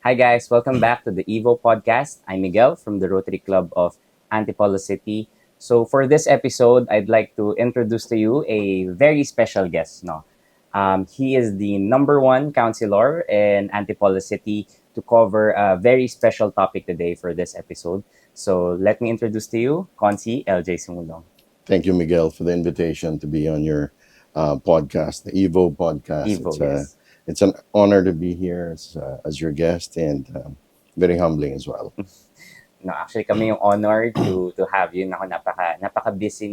Hi guys, welcome back to the EVo Podcast. I'm Miguel from the Rotary Club of Antipolo City. So for this episode, I'd like to introduce to you a very special guest. No, he is the number one councilor in Antipolo City to cover a very special topic today for this episode. So let me introduce to you Konsi LJ Sumulong. Thank you, Miguel, for the invitation to be on your podcast, the EVo Podcast. EVo, yes. It's an honor to be here as your guest and very humbling as well. No, actually kami yung honor to have you. Ako napaka busy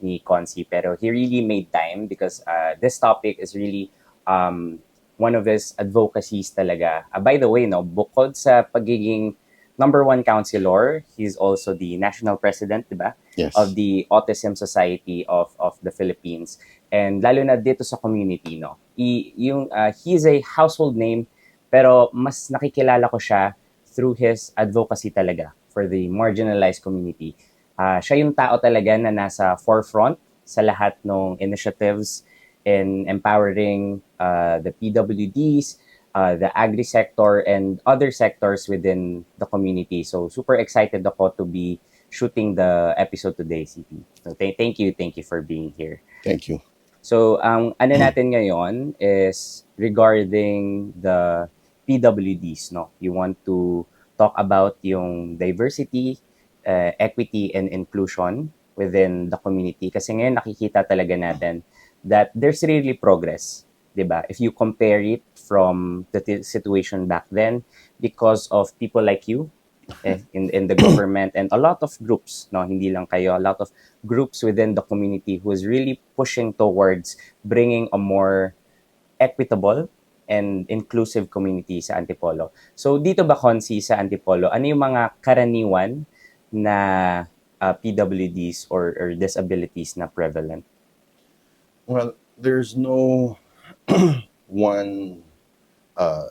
ni Consi, pero he really made time because this topic is really one of his advocacies talaga. By the way, no, bukod sa pagiging number one counselor, he's also the national president, di ba? Yes. Of the Autism Society of the Philippines. And lalo na dito sa community, no. He is a household name, pero mas nakikilala ko siya through his advocacy talaga for the marginalized community. Siya yung tao talaga na nasa forefront sa lahat ng initiatives in empowering the PWDs, the agri-sector, and other sectors within the community. So super excited ako to be shooting the episode today, CP. So thank you for being here. Thank you. So ang ano natin ngayon is regarding the PWDs, no? You want to talk about yung diversity, equity, and inclusion within the community. Kasi ngayon nakikita talaga natin that there's really progress, di ba? If you compare it from the situation back then, because of people like you in the government and a lot of groups, no, hindi lang kayo, a lot of groups within the community who is really pushing towards bringing a more equitable and inclusive community sa Antipolo. So dito ba, Konsi, sa Antipolo, ano yung mga karaniwan na PWDs or disabilities na prevalent? Well, there's no one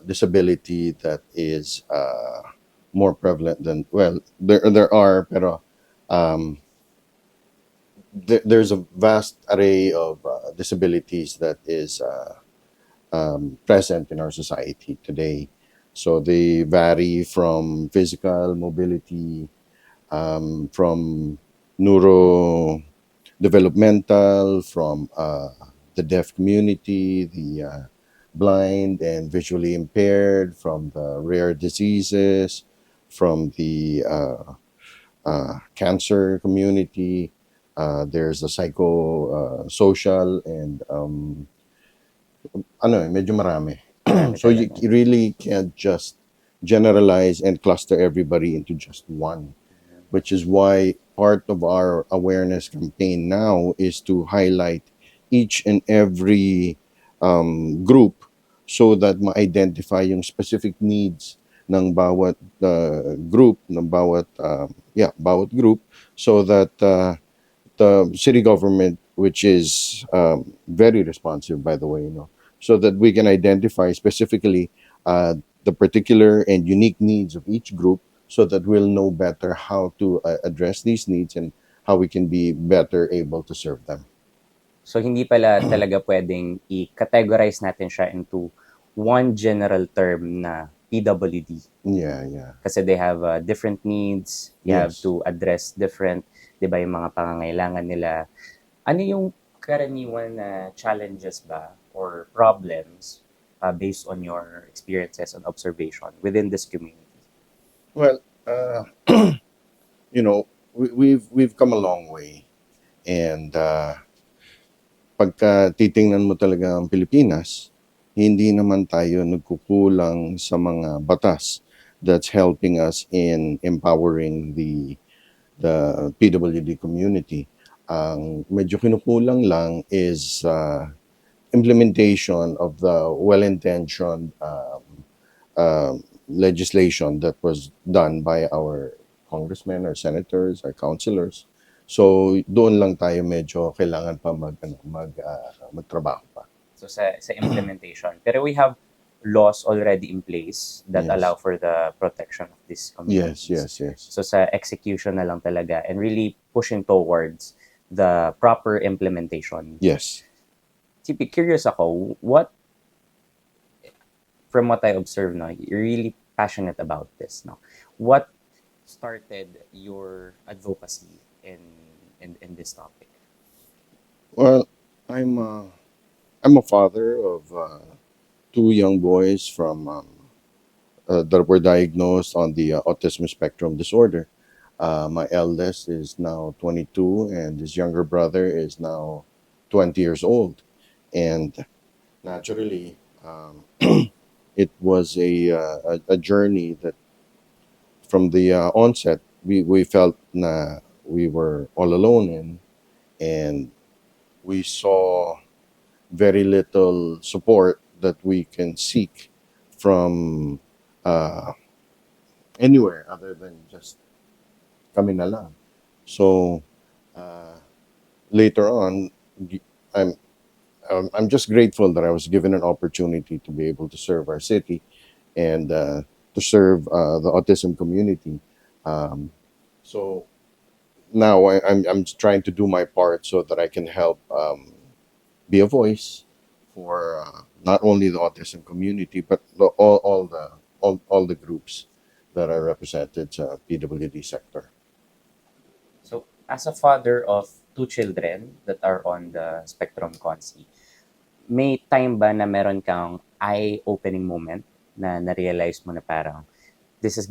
disability that is more prevalent than, well, there are, pero there's a vast array of disabilities that is present in our society today. So they vary from physical mobility, from neurodevelopmental, from the deaf community, the blind and visually impaired, from the rare diseases, from the cancer community. There's the psychosocial and medyo marami. So you really can't just generalize and cluster everybody into just one, which is why part of our awareness campaign now is to highlight each and every group so that ma-identify yung specific needs ng bawat group, ng bawat group, so that the city government, which is very responsive, by the way, so that we can identify specifically the particular and unique needs of each group, so that we'll know better how to address these needs and how we can be better able to serve them. So hindi pala talaga pwedeng i-categorize natin siya into one general term na PWD. Yeah. Kasi they have different needs. You have Yes. to address different, di ba, yung mga pangangailangan nila. Ano yung karaniwan na challenges ba or problems based on your experiences and observation within this community? Well, we've come a long way, and pagka titingnan mo talaga ang Pilipinas, hindi naman tayo nagkukulang sa mga batas that's helping us in empowering the PWD community. Ang medyo kinukulang lang is implementation of the well-intentioned legislation that was done by our congressmen, our senators, our councilors. So doon lang tayo medyo kailangan pa magtrabaho pa. So sa implementation. Pero we have laws already in place that Yes. allow for the protection of these communities. Yes. So sa execution na lang talaga and really pushing towards the proper implementation. Yes. Curious ako, from what I observe, no, you're really passionate about this, no? What started your advocacy in this topic? Well, I'm I'm a father of two young boys from that were diagnosed on the autism spectrum disorder. My eldest is now 22, and his younger brother is now 20 years old. And naturally, it was a journey that from the onset we felt na we were all alone in, and we saw very little support that we can seek from uh, anywhere other than just kami na lang. So uh, later on, I'm I'm just grateful that I was given an opportunity to be able to serve our city and to serve the autism community. Um, so now I'm trying to do my part so that I can help be a voice for not only the autism community but all the groups that are represented sa PWD sector. So, as a father of two children that are on the spectrum, Konsi, may time ba na meron kang eye-opening moment na na-realize mo na parang this is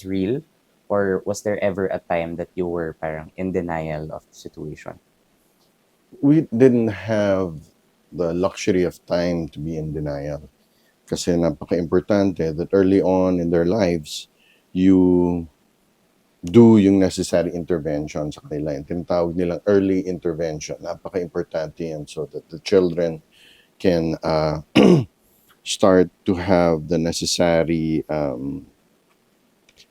real? Or was there ever a time that you were parang in denial of the situation? We didn't have the luxury of time to be in denial kasi napaka-importante that early on in their lives, you do yung necessary intervention sa kanila. Yung tinatawag nilang early intervention. Napaka-importante yan so that the children can start to have the necessary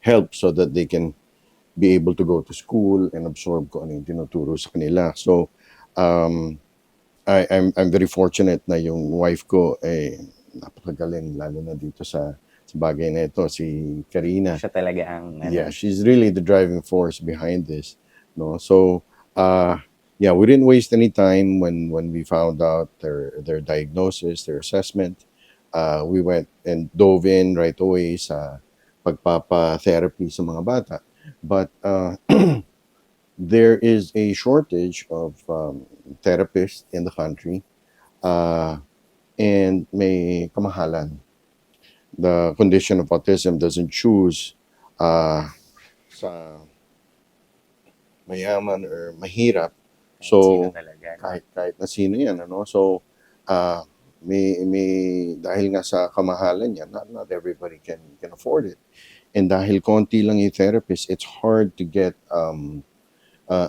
help so that they can be able to go to school and absorb kung ano yung tinuturo sa kanila. So, I'm very fortunate na yung wife ko napakagaling lalo na dito sa bagay na ito, si Karina. Siya talaga ang Yeah, she's really the driving force behind this, no? So, yeah, we didn't waste any time when we found out their diagnosis, their assessment. We went and dove in right away sa pagpapa-therapy sa mga bata. But there is a shortage of therapists in the country, and may kamahalan. The condition of autism doesn't choose sa mayaman or mahirap. So, kahit na sino yan, ano? So, may dahil nga sa kamahalan yan, not everybody can afford it. And dahil konti lang yung therapist, it's hard to get an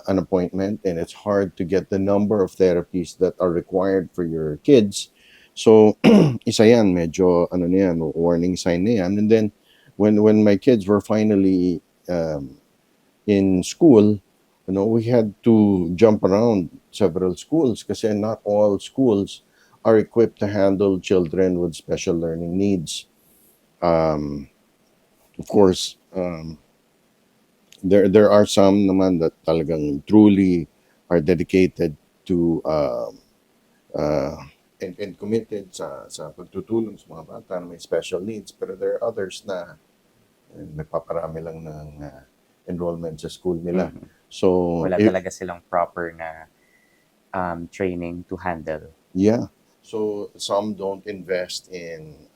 appointment, and it's hard to get the number of therapies that are required for your kids. So, isa yan, medyo, ano na yan, warning sign na yan. And then, when my kids were finally in school, we had to jump around several schools kasi not all schools are equipped to handle children with special learning needs. Of course, there are some naman that talagang truly are dedicated to and committed sa pagtutulong sa mga bata na may special needs, pero there are others na nagpaparami lang ng enrollment sa school nila. So wala talaga silang proper na training to handle. Yeah. So some don't invest in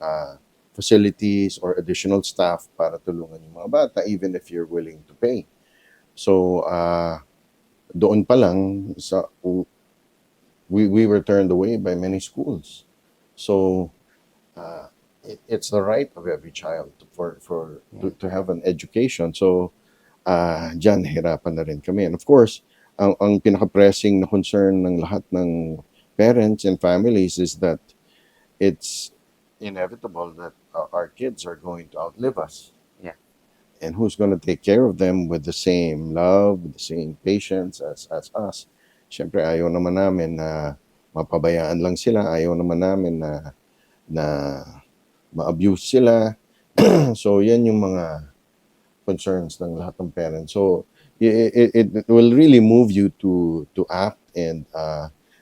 facilities or additional staff para tulungan yung mga bata even if you're willing to pay. So doon pa lang we were turned away by many schools. So it's the right of every child to have an education. So dyan hirapan na rin kami. And of course, ang pinaka-pressing na concern ng lahat ng parents and families is that it's inevitable that our kids are going to outlive us. Yeah. And who's going to take care of them with the same love, with the same patience as us? Siyempre, ayaw naman namin na mapabayaan lang sila. Ayaw naman namin na ma-abuse sila. So, yan yung mga concerns ng lahat ng parents. So, it will really move you to act, and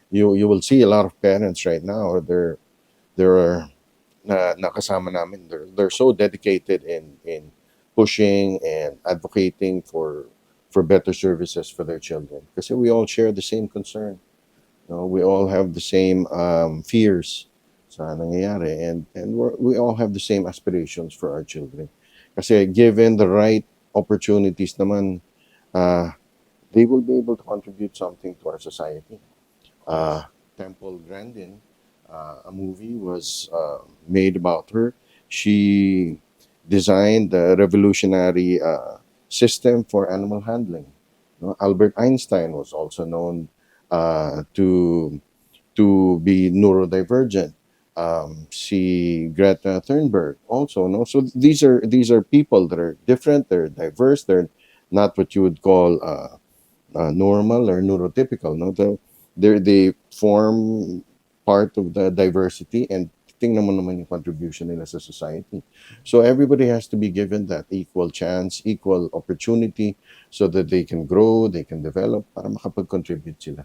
you will see a lot of parents right now. They're na kasama namin. They're so dedicated in pushing and advocating for better services for their children. Kasi we all share the same concern. No, we all have the same fears sa nangyayari, and we all have the same aspirations for our children. Kasi given the right opportunities naman, uh, they will be able to contribute something to our society. Temple Grandin, a movie was made about her. She designed a revolutionary system for animal handling. No, Albert Einstein was also known to be neurodivergent. See Greta Thunberg also. No, so these are people that are different. They're diverse. They're not what you would call normal or neurotypical. No, they form part of the diversity, and tingnan mo naman yung contribution nila sa society. So everybody has to be given that equal chance, equal opportunity, so that they can grow, they can develop, para makapag-contribute sila.